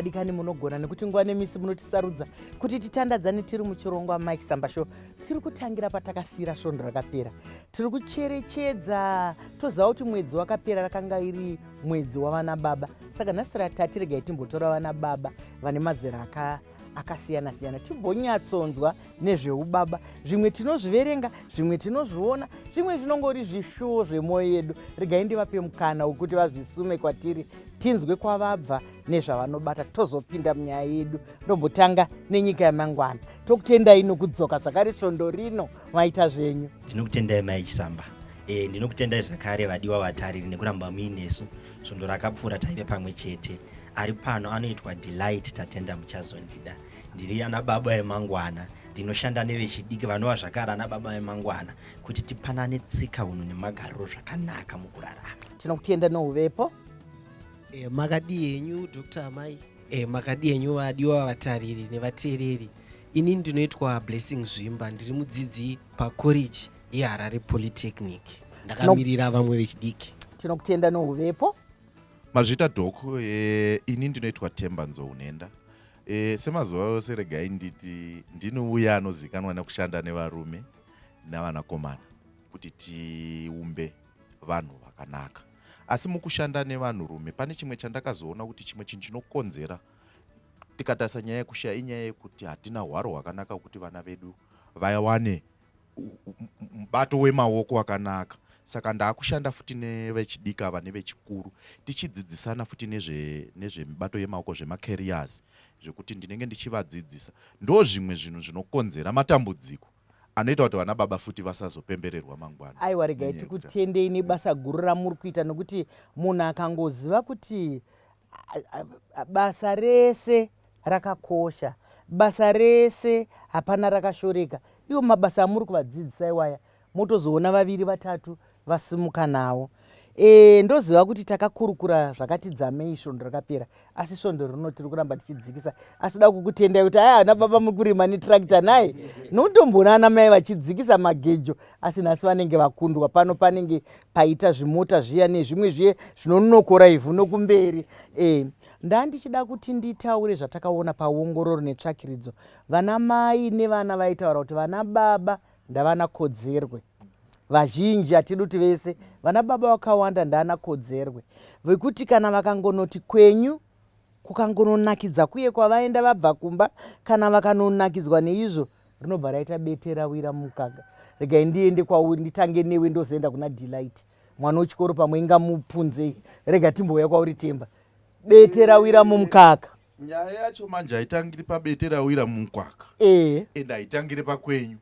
vadikani munogona nekuti nguva nemisi munotisarudza kuti titandadzane tiri muchirongwa Mike Samba Show. Tiri kutangira patakasira svondo rakapera. Tiri kucherechedza toziva kuti mwedzi wakapera rakanga iri mwedzi wavana baba. Saka nhasi ratatu regai timbotora vana baba vane mazera akasiyana-siyana timbonyatsonzwa nezveubaba. Zvimwe tinozviverenga, zvimwe tinozviona, zvimwe zvinongori zvishuwo zvemwoyo yedu. Regai ndivape mukana wekuti vazvisume kwatiri, tinzwe kwavabva nezvavanobata, tozopinda munyaya yedu. Ndombotanga nenyika yamangwana. Tokutendai nokudzoka zvakare svondo rino maita zvenyu. Ndinokutendai Mike Samba. Ndinokutendai zvakare vadiwa vatariri nekuramba muinesu. Svondo rakapfuura taive pamwe chete. Ari pano anoitwa Delight Tatenda Muchazondida. Ndiri ana baba emangwana. Ndinoshanda nevechidiki vanova zvakare ana baba emangwana kuti tipanane tsika unhu nemagariro zvakanaka mukurarama. Tinokutenda nouvepo. Makadi yenyu Dr. Mai. Makadi yenyu vadiwa vatariri nevateereri. Ini ndinoitwa Blessing Zvimba, ndiri mudzidzi pacollege yeHarare Polytechnic. Ndakamirira vamwe vechidiki. Tinokutenda nouvepo. Mazvita dhoko, ini ndinoitwa Temba Nzounenda. Semazuva ose regai nditi ndinouya anozikanwa nekushanda nevarume navanakomana kuti tiumbe vanhu vakanaka. Asi mukushanda nevanhurume pane chimwe chandakazoona kuti chimwe chinhu chinokonzera tikatarisa nyaya yekushaya inyaya yekuti hatina hwaro hwakanaka kuti vana vedu vawane mubato wemaoko wakanaka. Saka ndaakushanda futi nevechidiki ava nevechikuru tichidzidzisana futi nezvemibato yemaoko zvemacareers zvekuti ndinenge ndichivadzidzisa. Ndo zvimwe zvinhu zvinokonzera matambudziko anoita kuti vana baba futi vasazopembererwa mangwana. Aiwa, regai tikutendei nebasa guru ramuri kuita, nokuti munhu akangoziva kuti basa rese rakakosha, basa rese hapana rakashoreka, iwo mabasa amuri kuvadzidzisa iwaya motozoona vaviri vatatu vasimuka nawo. Ndoziva kuti takakurukura zvakati dzamei svondo rakapera, asi svondo rino tiri kuramba tichidzikisa. Asi da kukutendai kuti ana baba muri kurima netractor naye nokutomboona ana mai vachidzikisa magejo, asi nhasi vanenge vakundwa. Pano panenge paita zvimota zviya nezvimwe zviye zvinonokora ivhu nokumberi. Ndandichida kuti nditaure zvatakaona paongororo netsvakiridzo. Vana mai nevana vaitaura kuti vana baba ndavana kodzerwe. Vazhinji hatidi kuti vese vana baba vakawanda ndana kodzerwe vekuti kana vakangonoti kwenyu kukangononakidza kuye kwavaenda vabva kumba, kana vakanonakidzwa neizvo rinobva raita bete rawira mumukaka. Regai ndiende kwauri, nditange newe ndozoenda kuna Delight mwana wechikoro pamwe ingamupunzei. Rega timbouya kwauri Temba, bete rawira mumukaka. Nyaya yacho manje haitangiri pabete rawira mumukaka, ende haitangiri pakwenyu,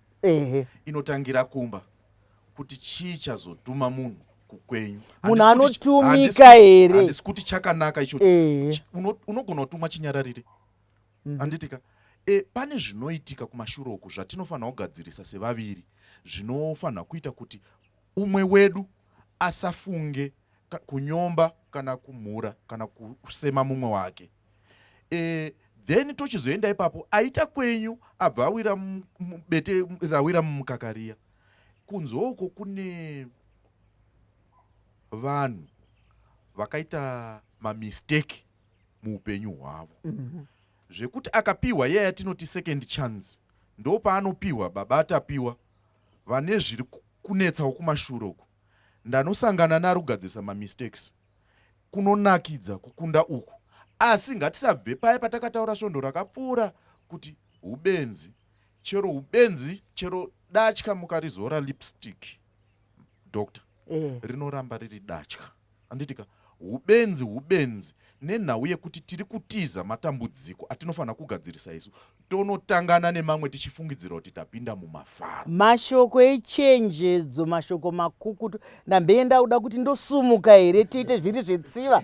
inotangira kumba. Kuti chii chazotuma munhu kukwenyu. Munhu anotumika here? Handisi kuti chakanaka icho. Unogona kutuma chinyararire. Handitika. Pane zvinoitika kumashure uku zvatinofanira kugadzirisa sevaviri. Zvinofanira kuita kuti umwe wedu asafunge kunyomba kana kumhura kana kusema mumwe wake. Then tochizoenda ipapo aita kwenyu abva awira bete rawira mumukakariya. Kunze uko kune vanhu vakaita mamistake muupenyu hwavo. Zvekuti akapiwa yeye yatinoti second chance, ndo paanopiwa baba atapiwa vane zviri kunetsawo kumashure uku. Ndanosangana naro kugadzirisa mamistakes kunonakidza kukunda uku. Asi ngatisabve paya patakataura svondo rakapfuura kuti ubenzi, chero datya mukarizora lipstick doctor, rinoramba riri datya. Handitika ubenzi nenhau yekuti tiri kutiza matambudziko atinofanira kugadzirisa isu, tonotangana nemamwe tichifungidzira kuti tapinda mumafaro. Mashoko echenjedzo, mashoko makukutu. Ndambenda uda kuti ndosumuka here tiite zviri zvetsiva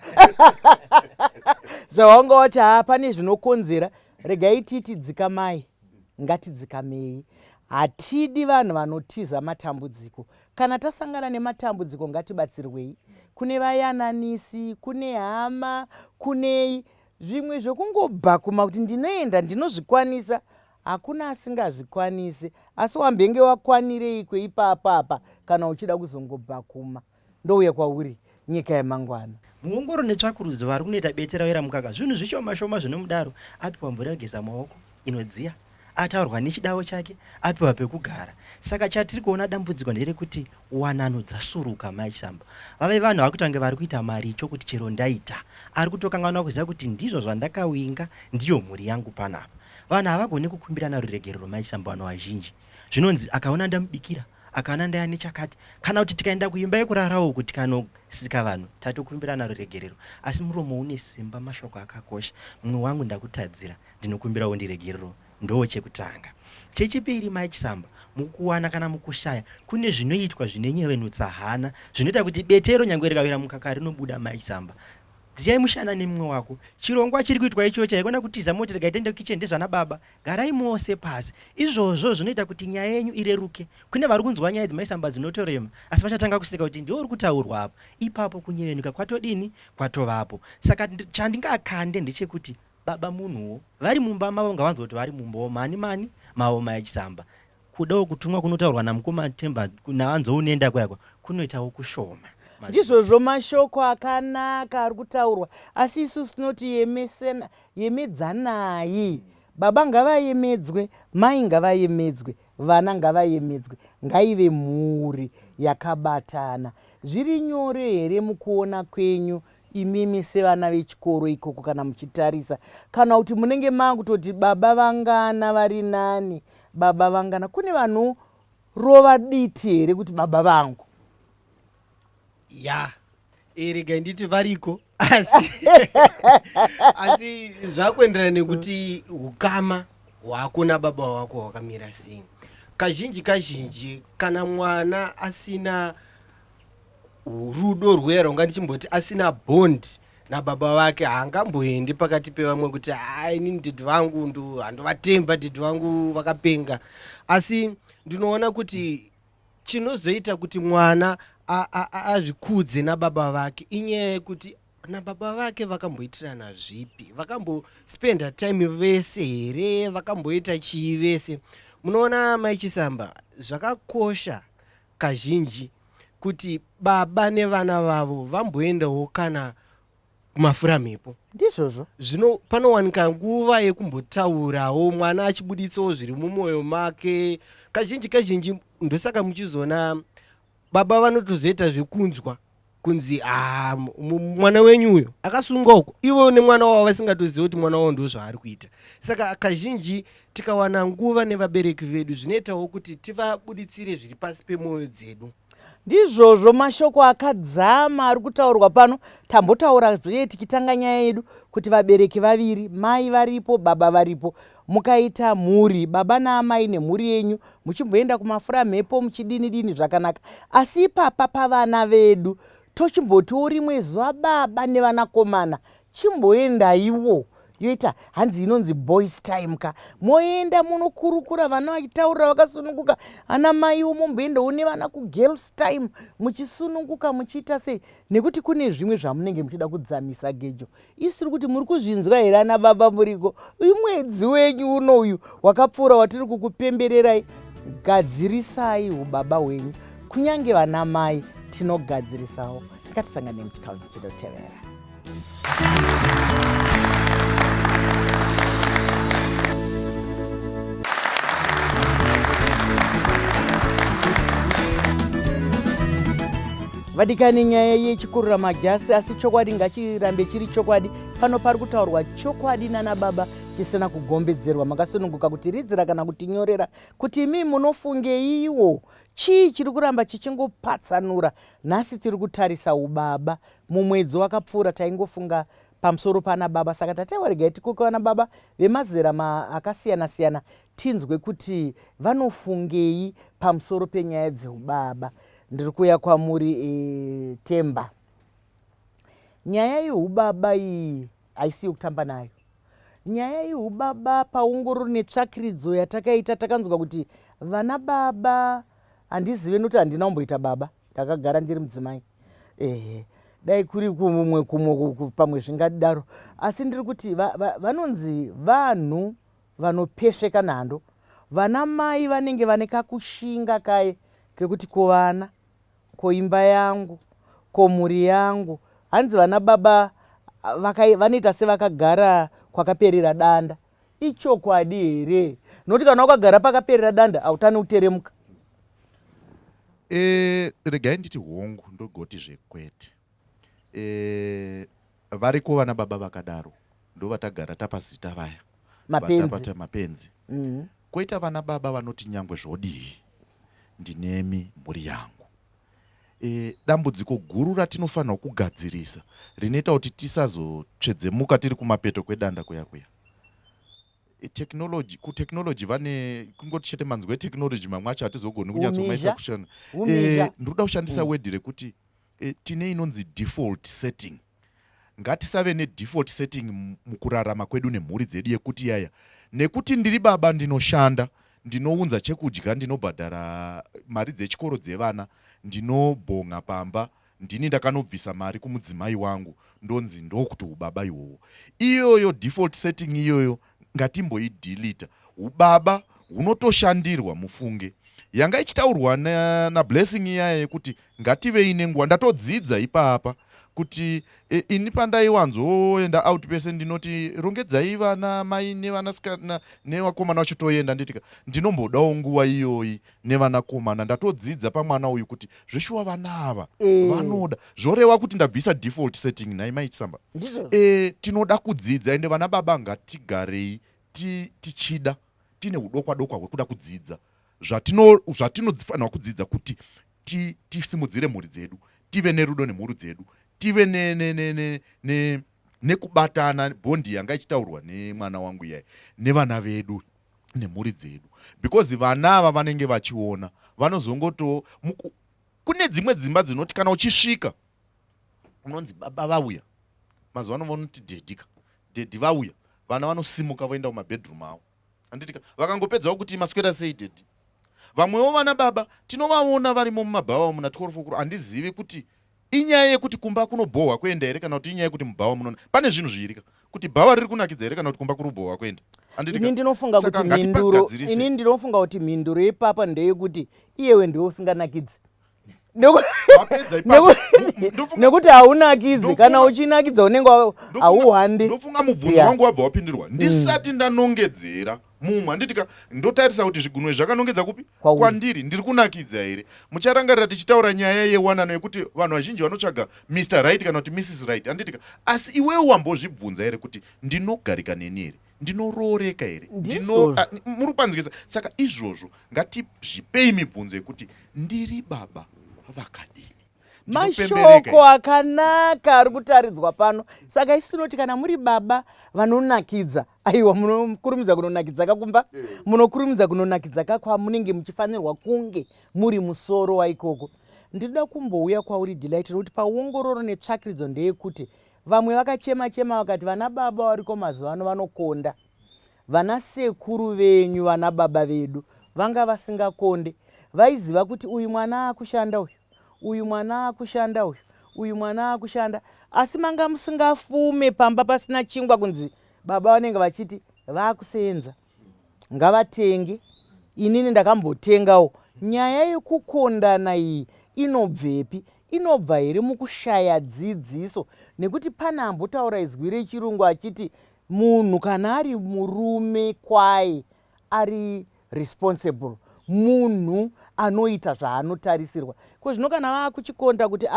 zvawanga wati pane zvinokonzera. Regai titi dzikamai, ngatidzikamei. Hatidi vanhu vanotiza matambudziko. Kana tasangana nematambudziko ngatibatsirwei. Kune vayananisi, kune hama, kune zvimwe zvokungobhakuma kuti ndinoenda ndinozvikwanisa. Hakuna asingazvikwanisi, asi wambenge wakwanirei kweipapa kana uchida kuzongobhakuma. Ndouya kwauri nyika yemangwana. muongoro netsvakurudzo vari kunoita betera wera mukaka zvinhu zvishoma shoma zvinomudaro, apiwa mvura yogeza maoko inodziya, ataurwa nechidavo chake, apiwa pekugara. Saka chatiri kuona dambudziko nderekuti wanano dzasuruka maisamba. Vave vanhu vakuita kunge vari kuita maricho kuti chero ndaita ari kutokanganwa kuziva kuti ndizvo zvandakawinga, ndiyo mhuri yangu panapa. Vanhu havagoni kukumbirana ruregerero maisamba vanhu vazhinji. Zvinonzi akaona ndamubikira, akaona ndaya nechakati, kana kuti tikaenda kuimba yekurarawo kuti kanosika vanhu tatokumbirana ruregerero, asi muromo une simba, mashoko akakosha. Mumwe wangu ndakutadzira, ndinokumbirawo ndiregerero, ndo chekutanga. Chechipiri maichisamba, mukuwana kana mukushaya kune zvinoitwa zvinenyevenutsa hana, zvinoita kuti betero nyangwe rikawira mukaka rinobuda maichisamba. Dziyai mushana nemumwe wako, chirongwa chiri kuitwa ichocho chaikona kutiza moti rikaitende kicheni ndezvana baba, garai mose pasi. Izvozvo zvinoita kuti nyaya yenyu ireruke. Kune vari kunzwa nyaya dzemaisamba dzinotorema, asi vachatanga kuseka kuti ndiwo uri kutaurwa apo. Ipapo kunyevenuka kwatodini, kwatovapo. Saka chandingakande ndechekuti baba munhuwo vari mumba mavo ngavanzwa kuti vari mumba mani mavo maichisamba. Kudawo kutumwa kunotaurwa namukoma Temba navanzounoenda kwakwa kunoitawo kushoma. Ndizvozvo mashoko akanaka ari kutaurwa, asi isusu tinoti yemedzanai. Baba ngavayemedzwe, mai ngavayemedzwe, vana ngavayemedzwe, ngaive mhuri yakabatana. Zviri nyore here mukuona kwenyu imimi sevana vechikoro ikoko kana muchitarisa, kana kuti munenge makutoti baba vangana vari nani, baba vangana? Kune vanhu rova diti here kuti baba vangu? Ya, regai nditi variko, asi zvakuenderana nekuti ukama hwako nababa wako hwakamira sei. Kazhinji kana mwana asina rudo rwera, ungandichimboti asina bond nababa wake, haangamboendi pakati pevamwe kuti inini dhidhi vangu handovatemba, dhidhi vangu vakapenga. Asi ndinoona kuti chinozoita kuti mwana azvikudze nababa vake inyaya yekuti nababa vake vakamboitirana zvipi, vakambospenda time vese here, vakamboita chii vese. Munoona maichisamba, zvakakosha kazhinji kuti baba nevana vavo vamboendawo kana kumafura mhepo. Ndizvozvo Zvino panowanika nguva yekumbotaurawo, mwana achibuditsawo zviri mumwoyo make. Kazhinji ndosaka muchizona baba vanotozoita zvekunzwa kunzi mwana wenyu uyo akasunga uko, ivo nemwana wavo vasingatozivi kuti mwana wavo ndo zvaari kuita. Saka kazhinji tikawana nguva nevabereki vedu zvinoitawo kuti tivabuditsire zviri pasi pemwoyo dzedu. ndizvozvo mashoko akadzama ari kutaurwa pano. Tambotaura zve tikitanga nyaya yedu kuti vabereki vaviri, mai varipo, baba varipo, mukaita mhuri, baba naamai nemhuri yenyu, muchimboenda kumafura mhepo muchidini zvakanaka. Asi ipapa pavana vedu tochimbotiwo rimwe zuva baba nevanakomana chimboendaiwo, yoita hanzi inonzi boys time ka, moenda munokurukura, vana vachitaurira vakasununguka, ana maiwo momboendawo nevana kugirls time muchisununguka muchiita sei, nekuti kune zvimwe zvamunenge muchida kudzamisa gejo. Isiri kuti muri kuzvinzwa here ana baba muriko, mwedzi wenyu unoyu wakapfuura watiri kukupembererai. Gadzirisai ubaba hwenyu, kunyange vana mai tinogadzirisawo. Ngatisangane muchikamu chinotevera. Vadikani, nyaya yechikurura majasi, asi chokwadi ngachirambe chiri chokwadi. Pano pari kutaurwa chokwadi nana baba chisina kugombedzerwa. Makasununguka kuti ridzira kana kuti nyorera kuti imi munofungeiwo, chii chiri kuramba chichingopatsanura. Nhasi tiri kutarisa ubaba. Mumwedzi wakapfuura taingofunga pamusoro pana baba, saka tatewa regai tikukawana baba vemazera akasiyana-siyana tinzwe kuti vanofungei pamusoro penyaya dzeubaba. Ndiri kuya kwamuri Temba. Nyaya yeubaba iyi haisi yokutamba nayo. Nyaya yeubaba paungoro netsvakiridzo yatakaita, takanzwa kuti vana baba, handizive nokuti handina kumboita baba, ndakagara ndiri mudzimai. Dai kuri kumwe pamwe zvingadaro, asi ndiri kuti vanonzi vanhu vanopesheka nhando. Vana mai vanenge vane kakushinga kaye kekuti kovana, koimba yangu, komhuri yangu hanzi vana baba vanoita sevakagara kwakaperera danda. Ichokwadi here? Nokuti kana wakagara pakaperera danda hautani kuteremuka. Regai nditi hongu ndogoti zvekwete. Variko vana baba vakadaro ndo vatagara tapazita vaya mapenzi. Koita vana baba vanoti nyangwe zvodii ndinemi mhuri yangu. Dambudziko guru ratinofanira kugadzirisa rinoita kuti tisazotsvedzemuka tiri kumapeto kwedanda kuya. Kuteknoloji vane kungoti chete manzwi eteknoloji mamwe acho hatizogoni kunyatsomaisa kushanda. Ndoda kushandisa wedhi rekuti tine inonzi default setting. Ngatisave nedefault setting mukurarama kwedu nemhuri dzedu yekuti yaya nekuti ndiri baba ndinoshanda, ndinounza chekudya, ndinobhadhara mari dzechikoro dzevana, ndinobhonga pamba, ndini ndakanobvisa mari kumudzimai wangu, ndonzi ndokuti ubaba ihwohwo. Iyoyo default setting iyoyo ngatimboidilita. Ubaba hunotoshandirwa mufunge. Yanga ichitaurwa na blessing iyaya yekuti ngative ine nguva ndatodzidza ipapa kuti ini pandaiwanzoenda outpatient ndinoti rongedzai vana mai nevanasikana nevakomana vacho toenda, nditika ndinombodawo nguva iyoyi nevanakomana ndatodzidza pamwana uyu kuti zveshuwa vana ava vanoda zvoreva kuti ndabvisa default setting. Nhai maichisamba tinoda kudzidza ende vana baba ngatigarei tichida tine udokwa hwekuda kudzidza zvatinofanira kudzidza kuti tisimudzire mhuri dzedu, tive nerudo nemhuri dzedu, tive nekubatana bondi yanga ichitaurwa nemwana wangu iyai nevana vedu nemhuri dzedu. Because vana ava vanenge vachiona vanozongoto kune dzimwe dzimba dzinoti kana uchisvika unonzi baba vauya, mazuva ano vanoti dhedhi vauya, vana vanosimuka voenda kumabedroom avo. Anditika vakangopedzawo kuti maswera sei dhedhi. Vamwewo vana baba tinovaona varimo mumabhawa muna 12 o'clock. Handizivi kuti inyaya yekuti kumba kunobhohwa kuenda here kana kuti inyaya yekuti mubhawa munoona. Pane zvinhu zviirika kuti bhawa riri kunakidza here kana kuti kumba kuri bhohwa kuenda. Ini ndinofunga kuti mhinduro yepapa ndeyekuti iyewe ndiwe usinganakidzi. Nekuti haunakidzi, kana uchinakidza unenge hauhandi. Ndofunga mubvunzo wangu wabva wapindirwa ndisati ndanongedzera mumwe. Handitika ndotarisa kuti zvigunwe zvakanongedza kupi kwandiri, ndiri kunakidza here. Mucharangarira tichitaura nyaya yewanano yekuti vanhu vazhinji vanotsvaga Mr. Right kana kuti Mrs. Right. Handitika asi iwewe wambozvibvunza here kuti ndinogarika neni here, ndinorooreka here, muri kupanzikisa. Saka izvozvo ngatizvipei mibvunzo yekuti ndiri baba vakadini. Mashoko akanaka ari kutaridzwa pano. Saka isi tinoti kana muri baba vanonakidza, aiwa munokurumidza kunonakidza kakumba, munokurumidza kunonakidza kakwamunenge muchifanirwa kunge muri musoro waikoko. Ndinoda kumbouya kwauri Delight nokuti paongororo netsvakiridzo ndeyekuti vamwe vakachema vakati vana baba variko mazuva ano vanokonda. Vana sekuru venyu vana baba vedu vanga vasingakonde. Vaiziva kuti uyu mwana akushanda uyu mwana akushanda uyu mwana akushanda, asi manga musingafume pamba pasina chingwa kunzi baba vanenge vachiti vakusenza ngavatenge. Inini ndakambotengawo. Nyaya yekukondana iyi inobvepi? Inobva here mukushaya dzidziso, nekuti pana ambotaura izwi rechirungu achiti munhu kana ari murume kwaye ari responsible, munhu anoita zvaanotarisirwa. Zvino kana vakuchikonda kuti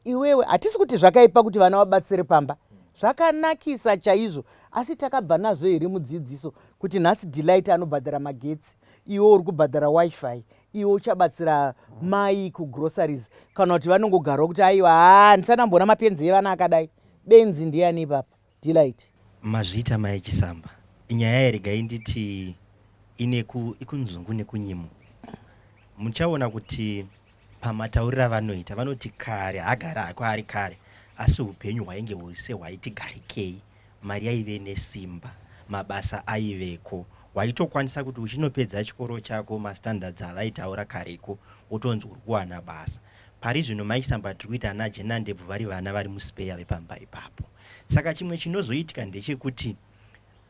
iwewe, hatisi kuti zvakaipa kuti vana vabatsire pamba, zvakanakisa chaizvo, asi takabva nazvo here mudzidziso kuti nhasi Delight anobhadhara magetsi, iwe uri kubhadhara wifi, iwe uchabatsira mai kugroceries, kana kuti vanongogarawo kuti aiwa ndisandambona mapenzi evana akadai. Benzi ndiani ipapa Delight? Mazvita maichisamba. Inyaya yeregai nditi ikunzungu nekunyimo. Muchaona kuti pamataurira vanoita vanoti kare agara akari kare, asi upenyu hwainge hwose hwaiti garikei, mari yaive nesimba, mabasa aiveko, waitokwanisa kuti uchinopedza chikoro chako mastandards avaitaura kareko wotonzi uri kuwana basa. Pari zvino maichisamba tiri kuita ana jena ndebvu vari vana vari muspeya vepamba ipapo. Saka chimwe chinozoitika ndechekuti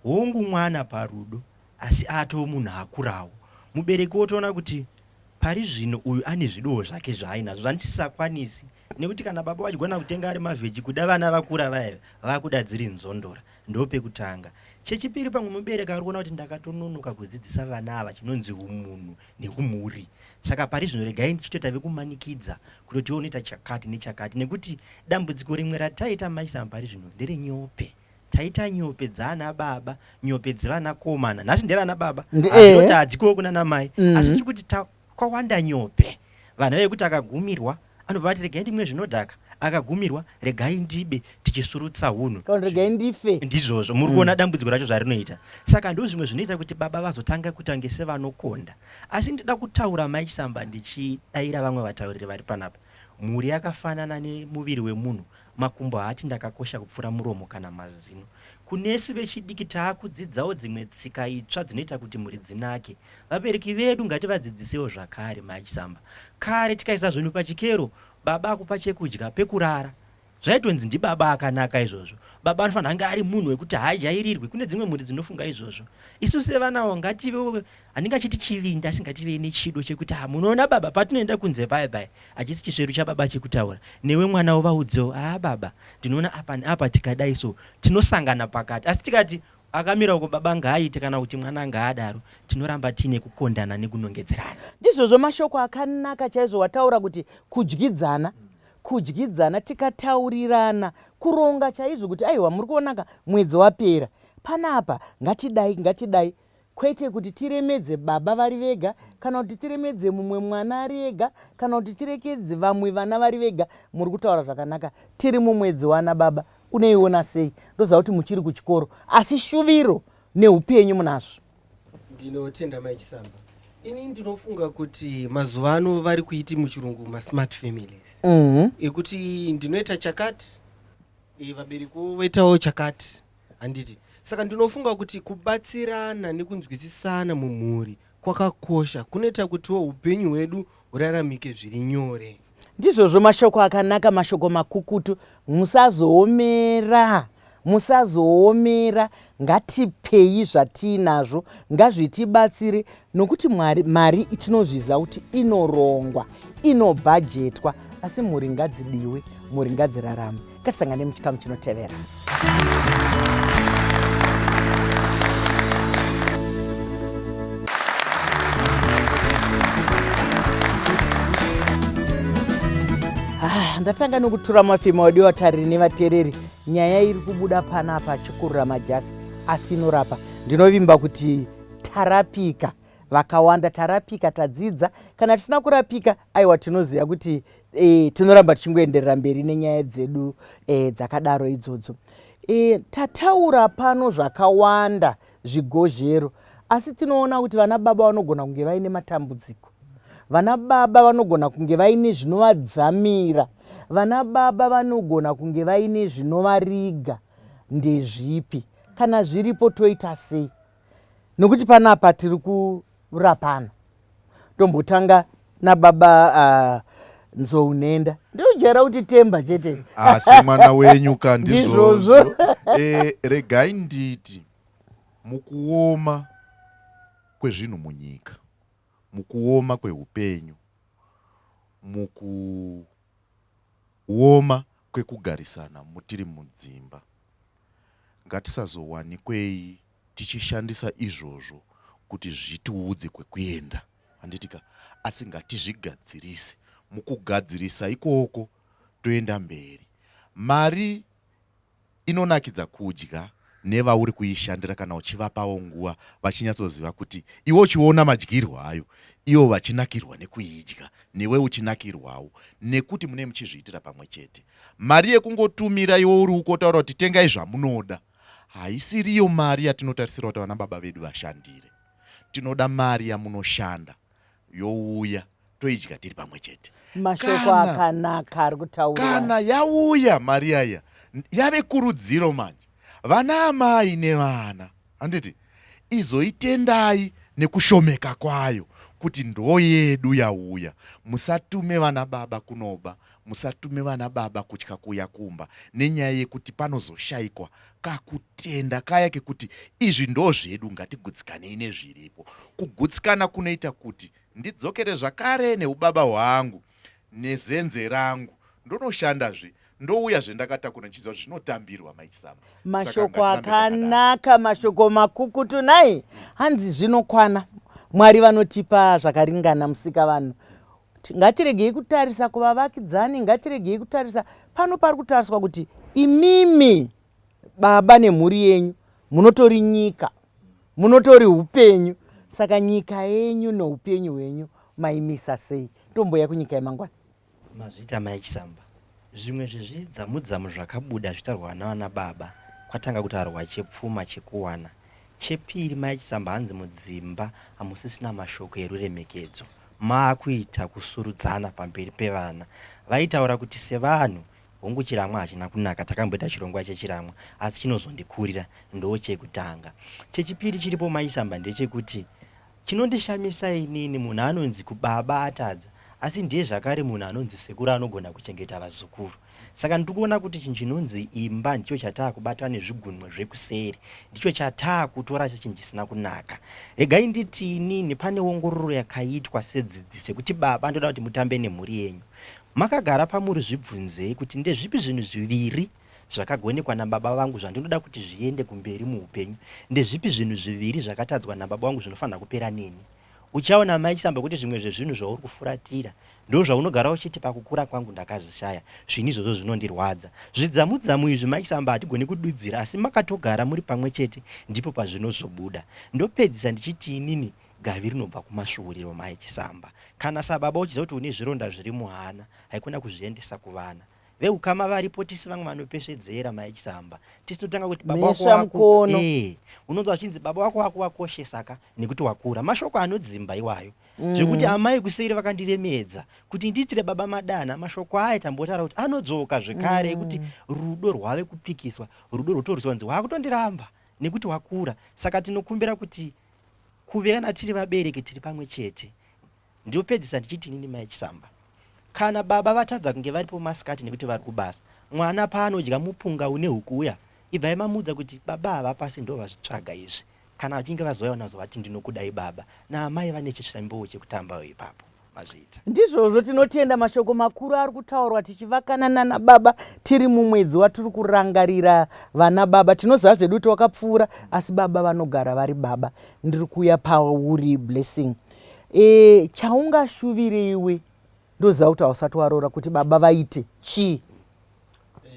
hongu mwana parudo asi ato munhu akurawo. Mubereki wotoona kuti pari zvino uyu ane zvidowo zvake zvaainazvo zvandisisakwanisi, nekuti kana baba vachigona kutenga ari mavheji kuda vana vakura vaya vakuda dziri nzondora, ndopekutanga. Chechipiri, pamwe mubereki ari kuona kuti ndakatononoka kudzidzisa vana ava chinonzi umunhu neumhuri, saka pari zvino regai ndichitotave kumanikidza kutoti unoita chakati nechakati, nekuti dambudziko rimwe rataita maisamba pari zvino nderenyope. Taita nyope dzana baba, nyope dzevana komana, nhasi nderana baba azvinoti hadzikowo kuna namai, asi tiri kuti kwawanda nyope. Vanhu vekuti akagumirwa anobva ati regai ndimwe zvinodhaka, akagumirwa regai ndibe tichisurutsa hunhu, regai ndife. Ndizvozvo muri kuona dambudziko racho zvarinoita. Saka ndo zvimwe zvinoita kuti baba vazotanga kuita sevanokonda. Asi ndida kutaura maisamba ndichidayira vamwe vatauriri vari panapa. Mhuri yakafanana nemuviri wemunhu, makumbo haati ndakakosha kupfuura muromo kana mazino. Kunesu vechidiki taakudzidzawo dzimwe tsika itsva dzinoita kuti mhuri dzinake. Vabereki vedu ngativadzidzisewo zvakare maisamba. Kare tikaisa zvinhu pachikero, baba akupa chekudya pekurara, zvaitonzi ndibaba akanaka izvozvo. Baba anofanira anga ari munhu wekuti haajairirwi. Kune dzimwe mhuri dzinofunga izvozvo. Isu sevanawo ngativewo, handingachiti chivinda, asi ngative nechido chekuti munoona baba patinoenda kunze paya achisi chisveru chababa chekutaura, newe mwana wovaudzewo, baba ndinoona apa neapa tikadai so tinosangana pakati. Asi tikati akamira uko baba ngaaite kana kuti mwana ngaadaro, tinoramba tine kukondana nekunongedzerana. Ndizvozvo mashoko akanaka chaizvo wataura kuti kudyidzana, tikataurirana, kuronga chaizvo kuti aiwa muri kuonaka mwedzi wapera panapa, ngatidai, kwete kuti tiremedze baba vari vega, kana kuti tiremedze mumwe mwana ari ega, kana kuti tirekedze vamwe vana vari vega. Muri kutaura zvakanaka. Tiri mumwedzi wana baba, uneiona sei? Ndoziva kuti muchiri kuchikoro, asi shuviro neupenyu munazvo. Ndinotenda maichisamba. Ini ndinofunga kuti mazuva ano vari kuiti muchirungu masmart families. Ekuti ndinoita chakati, vabereki voitawo chakati, handiti. Saka ndinofunga kuti kubatsirana nekunzwisisana mumhuri kwakakosha, kunoita kutiwo upenyu hwedu huraramike zviri nyore. Ndizvozvo mashoko akanaka, mashoko makukutu. Musazoomera, ngatipei zvatiinazvo, ngazvitibatsire, nokuti mari tinozviziva kuti inorongwa, inobhajetwa, asi mhuri ngadzidiwe, mhuri ngadzirarame. Ngatisangane muchikamu chinotevera. Ndatanga nokutura mafema wadiwa watariri nevateereri. Nyaya iri kubuda panapa chikurura majasi, asi inorapa. Ndinovimba kuti tarapika, vakawanda tarapika, tadzidza. Kana tisina kurapika, aiwa tinoziva kuti tinoramba tichingoenderera mberi nenyaya dzedu dzakadaro idzodzo. Tataura pano zvakawanda zvigozhero, asi tinoona kuti vana baba vanogona kunge vaine matambudziko. Vana baba vanogona kunge vaine zvinovadzamira. Vana baba vanogona kunge vaine zvinovariga. Ndezvipi? Kana zviripo toita sei? Nokuti panapa tiri kurapana. Tombotanga nababa Nzounenda. Ndojera kuti Temba chete. Asi mwana wenyu kandizvozvo. Regai nditi mukuoma kwezvinhu munyika, mukuoma kweupenyu, mukuoma kwekugarisana mutiri mudzimba, ngatisazowanikei tichishandisa izvozvo kuti zvitiudze kwekuenda, handitika, asi ngatizvigadzirise. Mukugadzirisa ikoko toenda mberi. Mari inonakidza kudya nevauri kuishandira kana uchivapawo nguva vachinyatsoziva kuti iwo uchiona madyirwo ayo, iwo vachinakirwa nekuidya, newe uchinakirwawo, nekuti mune muchizviitira pamwe chete. Mari yekungotumira iwo uri ukotaura kuti tengai zvamunoda, haisiriyo mari yatinotarisira kuti vana baba vedu vashandire. Tinoda mari yamunoshanda, youya toidya tiri pamwe chete. Mashoko akanaka ari kutaura. Kana yauya mari yaya, yave kurudziro manje. Vana amai nevana, handiti, izoitendai nekushomeka kwayo, kuti ndo yedu yauya. Musatume vana baba kunoba, musatume vana baba kutya kuya kumba, nenyaya yekuti panozoshayikwa kakutenda kaya kekuti izvi ndo zvedu, ngatigutsikane nezviripo. Kugutsikana kunoita kuti ndidzokere zvakare neubaba hwangu nezenze rangu ndonoshandazve ndouyazve ndakatakura nchiziva zvinotambirwa maisama. Mashoko akanaka, mashoko makukutu nai hanzi zvinokwana. Mwari vanotipa zvakaringana musika vanhu. Ngatiregei kutarisa kuvavakidzani, ngatiregei kutarisa pano pari kutariswa kuti imimi baba nemhuri yenyu munotori nyika, munotori upenyu. Saka nyika yenyu noupenyu hwenyu maimisa sei? Tomboya kunyika yemangwana. Mazvita maichisamba zvimwe zvezvidzamu zvakabuda zvitarwa navana baba kwatanga kutarwa chepfuma chekuwana. Chepiri maichisamba hanzi mudzimba hamusisina mashoko eruremekedzo, maakuita kusurudzana pamberi pevana. Vaitaura kuti sevanhu hongu chiramwa hachina kunaka, takamboita chirongwa chechiramwa asi chinozondikurira ndo chekutanga. Chechipiri chiripo maisamba ndechekuti chinondishamisa inini munhu anonzi kubaba atadza asi ndiye zvakare munhu anonzi sekuru anogona kuchengeta vazukuru. Saka ndikuona kuti chinhu chinonzi imba ndicho chataakubata nezvigunwe zvekuseri, ndicho tataakutora sechinhu chisina kunaka. Regai nditi inini pane ongororo yakaitwa sedzidziso yekuti baba ndoda kuti mutambe nemhuri yenyu. Makagara pamuri zvibvunzei kuti ndezvipi zvinhu zviviri zvakagonekwa nababa vangu zvandinoda kuti zviende kumberi muupenyu, ndezvipi zvinhu zviviri zvakatadzwa nababa vangu zvinofanira kupera neni. Uchaona maichisamba kuti zvimwe zvezvinhu zvauri kufuratira ndo zvaunogara uchiti pakukura kwangu ndakazvishaya, zvinhu izvozvo zvinondirwadza. Zvidzamu izvi maichisamba hatigoni kududzira asi makatogara muri pamwe chete ndipo pazvinozobuda. Ndopedzisa ndichiti inini gavi rinobva kumasvuuriro maichisamba. Kana sababa uchiziva kuti une zvironda zviri muhana haikona kuzviendesa kuvana. Veukama varipo tisi vamwe vanopesvedzera maichisamba. Tisinotanga kuti baba wako unonzwa vachinzi baba wako wakoshe saka nekuti wakura. Mashoko anodzimba iwayo. Zvekuti amai kuseri vakandiremedza kuti ndiitire baba madana, mashoko aya tambotaura kuti anodzoka zvekare kuti rudo rwave kupikiswa, rudo rwotorusonzi wakutondiramba nekuti wakura. Saka tinokumbira kuti kuve kana tiri vabereki tiri pamwe chete. Ndiopedzisa ndichiti nini maichisamba. Kana baba vatadza kunge varipo masikati nekuti vari kubasa, mwana paanodya mupunga une huku uya, ibvai mamudza kuti baba havapasi ndo vazvitsvaga izvi. Kana vachinge vazoya vati ndinokudai baba, naamai vane chishamboo chekutamba ipapo. Mazvita ndizvozvo tinotenda mashoko makuru ari kutaurwa tichivakanana nababa tiri mumwedzi watiri kurangarira vana baba. Tinoziva zvedu kuti wakapfuura asi baba vanogara vari baba. Ndiri kuuya pauri Blessing. Chaungashuvire iwe ndoziva kuti hausati waroora kuti baba vaite chii?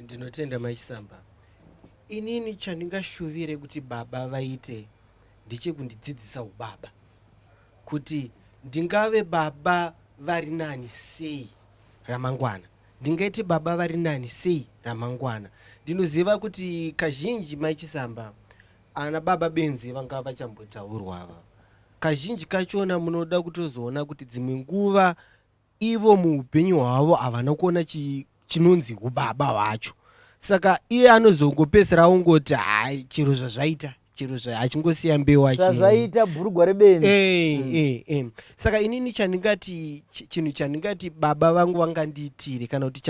Ndinotenda maichisamba. Inini chandingashuvire kuti baba vaite ndechekundidzidzisa ubaba, kuti ndingave baba vari nani sei ramangwana, ndingaiti baba vari nani sei ramangwana. Ndinoziva kuti kazhinji maichisamba ana baba benzi vanga vachambotaurwa ava. Kazhinji kachona munoda kutozoona kuti dzimwe nguva ivo muupenyu hwavo havana kuona chinonzi ubaba hwacho. Saka iye anozongopedzera ongoti hai chiro zvazvaita, chiro hachingosiya mbeu zvazvaita bhurugwa rebenzi. Saka inini chinhu chandingati baba vangu vangandiitire kana kuti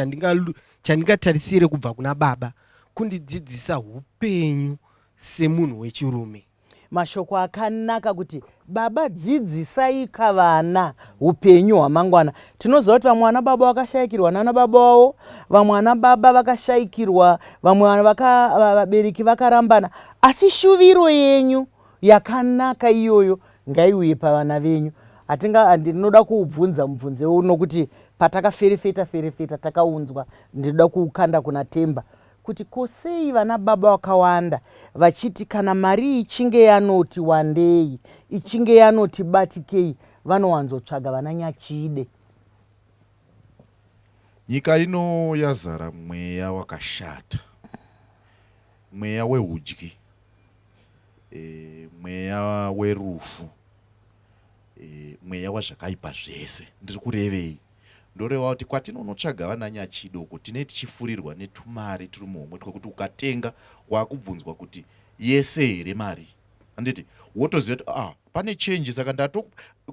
chandingatarisire kubva kuna baba kundidzidzisa upenyu semunhu wechirume. Mashoko akanaka kuti baba dzidzisai kavana upenyu hwamangwana. Tinoziva kuti vamwe vana baba vakashayikirwa nana baba wavo, vamwe vana baba vakashayikirwa, vamwe vabereki vakarambana, asi shuviro yenyu yakanaka iyoyo ngaiuye pavana venyu. Ndinoda kuubvunza mubvunze uno kuti patakaferefeta takaunzwa, ndinoda kuukanda kuna Temba kuti kosei vana baba vakawanda vachiti kana mari ichinge yanoti wandei, ichinge yanoti batikei, vanowanzotsvaga vana Nyachide. Nyika ino yazara mweya wakashata, mweya wehudyi, mweya werufu, mweya wazvakaipa zvese. Ndiri kurevei? Ndoreva kuti kwatinonotsvaga vana Nyachide uko tinee tichifurirwa netumari turi muhomwe twekuti ukatenga wakubvunzwa kuti yese here mari, handiti wotoziva kuti pane chenji. Saka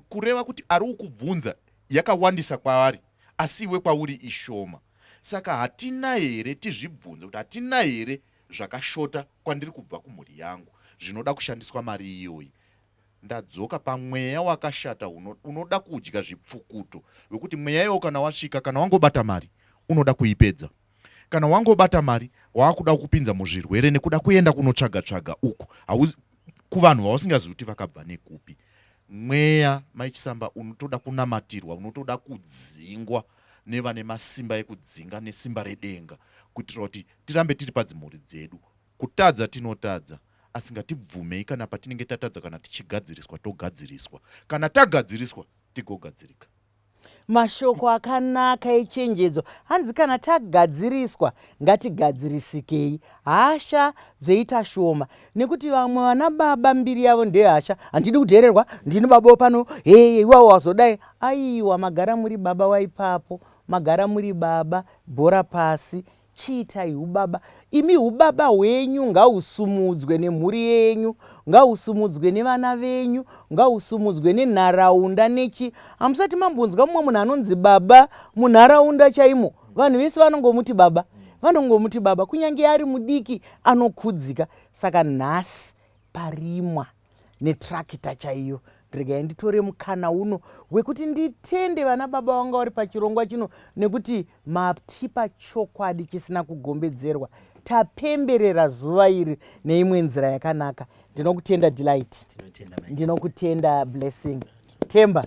kureva kuti ari ukubvunza yakawandisa kwaari asi iwe kwauri ishoma. Saka hatina here tizvibvunze kuti hatina here zvakashota kwandiri kubva kumhuri yangu zvinoda kushandiswa mari iyoyi. ndadzoka pamweya wakashata unoda kudya zvipfukuto, wekuti mweya iwo kana wasvika, kana wangobata mari unoda kuipedza, kana wangobata mari waakuda kupinza muzvirwere nekuda kuenda kunotsvaga uku kuvanhu vausingazivi kuti vakabva nekupi. Mweya maichisamba unotoda kunamatirwa, unotoda kudzingwa nevane masimba ekudzinga nesimba redenga, kuitira kuti tirambe tiri padzimhuri dzedu. Kutadza tinotadza, asi ngatibvumei kana patinenge tatadza, kana tichigadziriswa togadziriswa, kana tagadziriswa tigogadzirika. Mashoko akanaka echenjedzo. Hanzi kana tagadziriswa ngatigadzirisikei. Hasha dzeita shoma, nekuti vamwe vana baba mbiri yavo ndeye hasha. Handidi kuteererwa, ndini baba pano, iwawo wazodai. Aiwa, magara muri baba waipapo, magara muri baba, bhora pasi, chiitai ubaba. Imi ubaba hwenyu ngahusumudzwe nemhuri yenyu, ngahusumudzwe nevana venyu, ngahusumudzwe nenharaunda nechi. Hamusati mambonzwa mumwe munhu anonzi baba munharaunda chaimo. Vanhu vese vanongomuti baba, vanongomuti baba, kunyange ari mudiki anokudzika. Saka nhasi parimwa netrakita chaiyo, regai nditore mukana uno wekuti nditende vana baba vanga vari pachirongwa chino, nekuti matipa chokwadi chisina kugombedzerwa. Tapemberera zuva iri neimwe nzira yakanaka. Ndinokutenda Delight, ndinokutenda Blessing, Temba,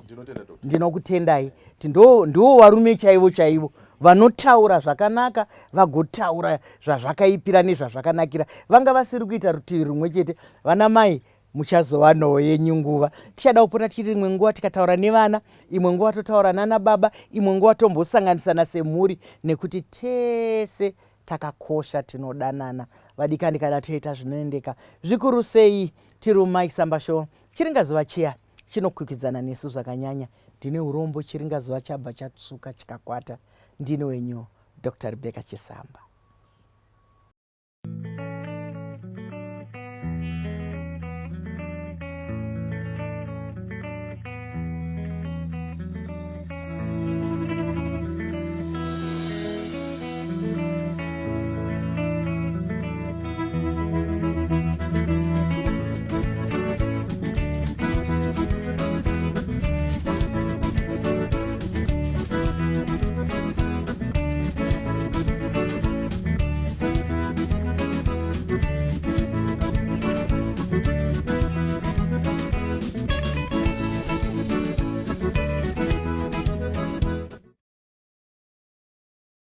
ndinokutendai. Ndiwo varume chaivo chaivo vanotaura zvakanaka, vagotaura zvazvakaipira nezvazvakanakira. Vanga vasiri kuita rutivi rumwe chete. Vana mai, muchazowanawo yenyu nguva. Tichada kupona tichiti imwe nguva tikataura nevana, imwe nguva totaura nana baba, imwe nguva tombosanganisana semhuri, nekuti tese takakosha, tinodanana. Vadikani kana toita zvinoendeka zvikuru sei tiri muMaisamba Show. Chiringazuva chiya chinokwikwidzana nesu zvakanyanya. Ndine urombo chiringazuva chabva chatsuka chikakwata. Ndine wenyu Dr. Rebecca Chisamba.